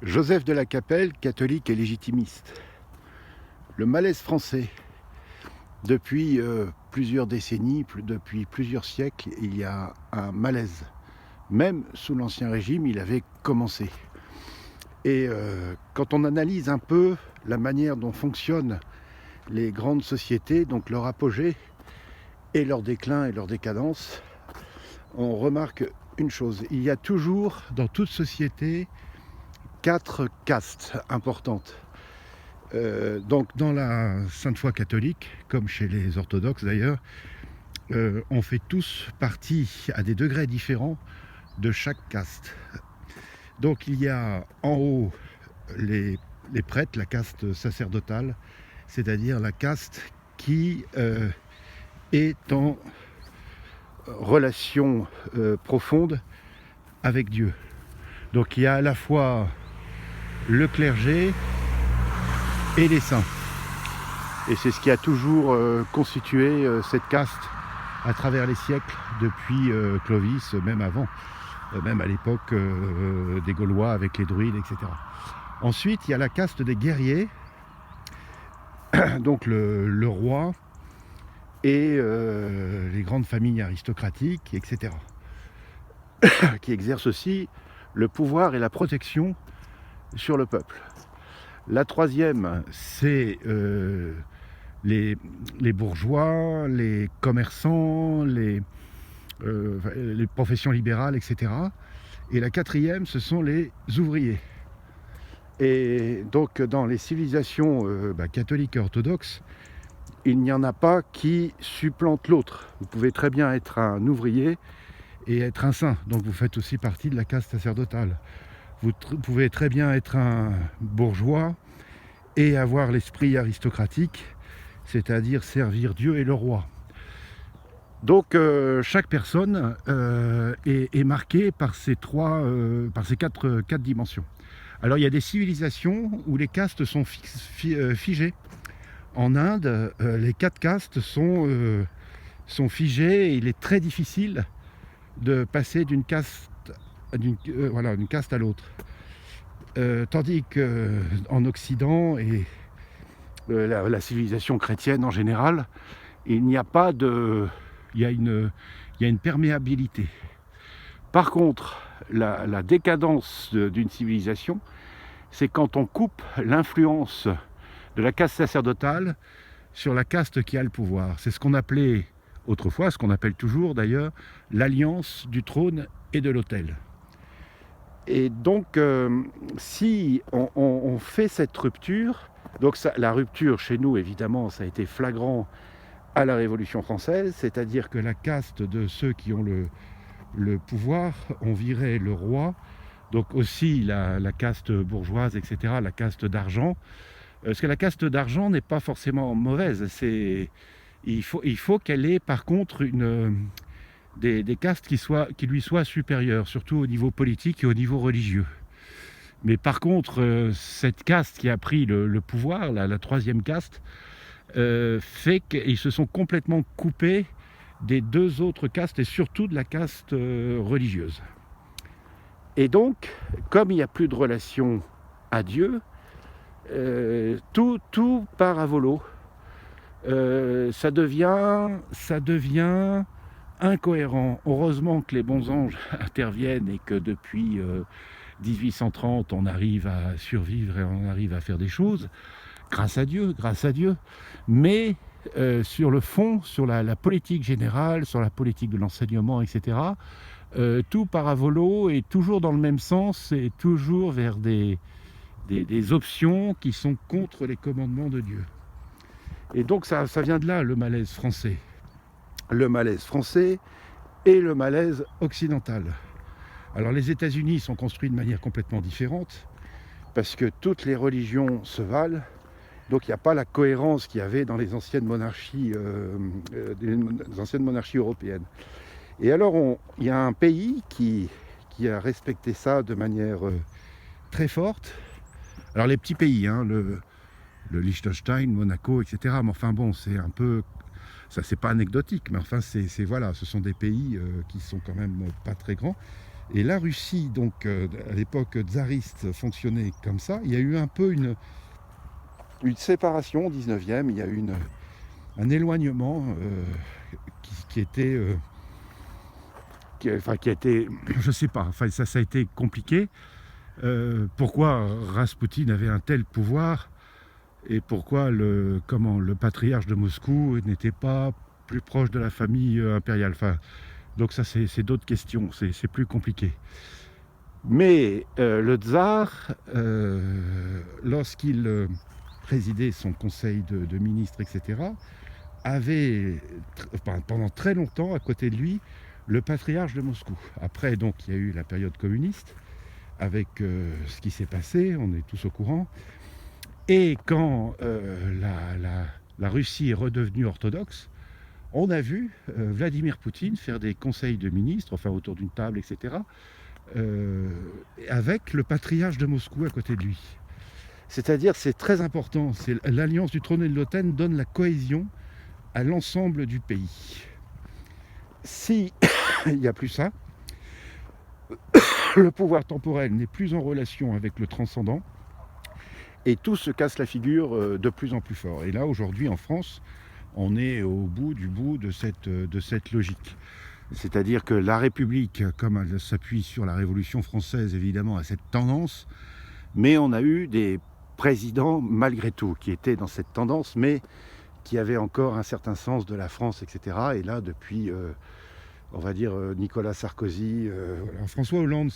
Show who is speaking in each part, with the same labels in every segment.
Speaker 1: Joseph de la Capelle, catholique et légitimiste. Le malaise français. Depuis plusieurs décennies, depuis plusieurs siècles, il y a un malaise. Même sous l'Ancien Régime, il avait commencé. Et quand on analyse un peu la manière dont fonctionnent les grandes sociétés, donc leur apogée et leur déclin et leur décadence, on remarque une chose. Il y a toujours, dans toute société, 4 castes importantes. Donc dans la Sainte Foi catholique, comme chez les orthodoxes d'ailleurs, on fait tous partie à des degrés différents de chaque caste. Donc il y a en haut les prêtres, la caste sacerdotale, c'est-à-dire la caste qui est en relation profonde avec Dieu. Donc il y a à la fois le clergé et les saints. Et c'est ce qui a toujours constitué cette caste à travers les siècles, depuis Clovis, même avant, même à l'époque des Gaulois avec les druides, etc. Ensuite, il y a la caste des guerriers, donc le roi et les grandes familles aristocratiques, etc., qui exercent aussi le pouvoir et la protection sur le peuple. La troisième, c'est les bourgeois, les commerçants, les professions libérales, etc. Et la quatrième, ce sont les ouvriers. Et donc dans les civilisations catholiques et orthodoxes, il n'y en a pas qui supplante l'autre. Vous pouvez très bien être un ouvrier et être un saint, donc vous faites aussi partie de la caste sacerdotale. Vous pouvez très bien être un bourgeois et avoir l'esprit aristocratique, c'est-à-dire servir Dieu et le roi. Donc chaque personne est marquée par ces quatre dimensions. Alors il y a des civilisations où les castes sont figées. En Inde, les 4 castes sont figées et il est très difficile de passer d'une caste à l'autre. Tandis qu'en Occident et la civilisation chrétienne en général, il n'y a pas de... Il y a une perméabilité. Par contre, la décadence d'une civilisation, c'est quand on coupe l'influence de la caste sacerdotale sur la caste qui a le pouvoir. C'est ce qu'on appelait autrefois, ce qu'on appelle toujours d'ailleurs, l'alliance du trône et de l'autel. Et donc, si on fait cette rupture, donc la rupture chez nous, évidemment, ça a été flagrant à la Révolution française, c'est-à-dire que la caste de ceux qui ont le pouvoir, on virait le roi, donc aussi la caste bourgeoise, etc., la caste d'argent. Parce que la caste d'argent n'est pas forcément mauvaise. Il faut qu'elle ait par contre des castes qui lui soient supérieures, surtout au niveau politique et au niveau religieux. Mais par contre, cette caste qui a pris le pouvoir, la troisième caste, fait qu'ils se sont complètement coupés des 2 autres castes et surtout de la caste religieuse. Et donc, comme il n'y a plus de relation à Dieu, tout part à volo. Ça devient incohérent. Heureusement que les bons anges interviennent et que depuis 1830, on arrive à survivre et on arrive à faire des choses. Grâce à Dieu. Mais sur le fond, sur la politique générale, sur la politique de l'enseignement, etc., tout part à volo et toujours dans le même sens et toujours vers des options qui sont contre les commandements de Dieu. Et donc ça vient de là, le malaise français. Le malaise français et le malaise occidental. Alors les États-Unis sont construits de manière complètement différente, parce que toutes les religions se valent, donc il n'y a pas la cohérence qu'il y avait dans les anciennes monarchies européennes. Et alors il y a un pays qui a respecté ça de manière très forte. Alors les petits pays, le Liechtenstein, Monaco, etc. Mais enfin bon, c'est un peu... Ça, c'est pas anecdotique, mais enfin, voilà, ce sont des pays qui sont quand même pas très grands. Et la Russie, donc à l'époque tsariste, fonctionnait comme ça. Il y a eu un peu une séparation au 19e, il y a eu un éloignement qui était... qui a été, je sais pas, enfin ça a été compliqué. Pourquoi Raspoutine avait un tel pouvoir et pourquoi le patriarche de Moscou n'était pas plus proche de la famille impériale. Enfin, donc ça c'est d'autres questions, c'est plus compliqué. Mais le tsar, lorsqu'il présidait son conseil de ministres, etc., avait pendant très longtemps à côté de lui le patriarche de Moscou. Après, donc, il y a eu la période communiste, avec ce qui s'est passé, on est tous au courant. Et quand la Russie est redevenue orthodoxe, on a vu Vladimir Poutine faire des conseils de ministres, enfin autour d'une table, etc., avec le patriarche de Moscou à côté de lui. C'est-à-dire, c'est très important, l'alliance du trône et de l'autel donne la cohésion à l'ensemble du pays. Si il n'y a plus ça, le pouvoir temporel n'est plus en relation avec le transcendant et tout se casse la figure de plus en plus fort. Et là, aujourd'hui, en France, on est au bout de cette logique. C'est-à-dire que la République, comme elle s'appuie sur la Révolution française, évidemment, a cette tendance, mais on a eu des présidents, malgré tout, qui étaient dans cette tendance, mais qui avaient encore un certain sens de la France, etc. Et là, depuis, on va dire, Nicolas Sarkozy, François Hollande,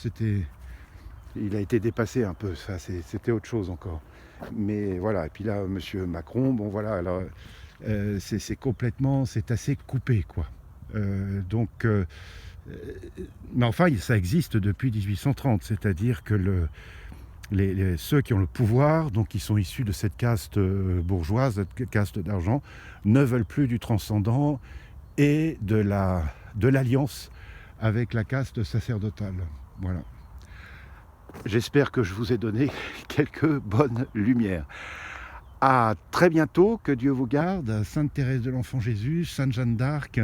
Speaker 1: il a été dépassé un peu, ça, c'était autre chose encore. Mais voilà, et puis là, monsieur Macron, bon voilà, alors, c'est assez coupé, quoi. Mais enfin, ça existe depuis 1830, c'est-à-dire que ceux qui ont le pouvoir, donc qui sont issus de cette caste bourgeoise, cette caste d'argent, ne veulent plus du transcendant et de l'alliance avec la caste sacerdotale. Voilà. J'espère que je vous ai donné quelques bonnes lumières. À très bientôt, que Dieu vous garde. Sainte Thérèse de l'Enfant Jésus, Sainte Jeanne d'Arc,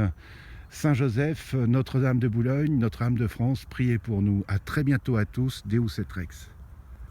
Speaker 1: Saint Joseph, Notre-Dame de Boulogne, Notre-Dame de France, priez pour nous. À très bientôt à tous. Deus et Rex.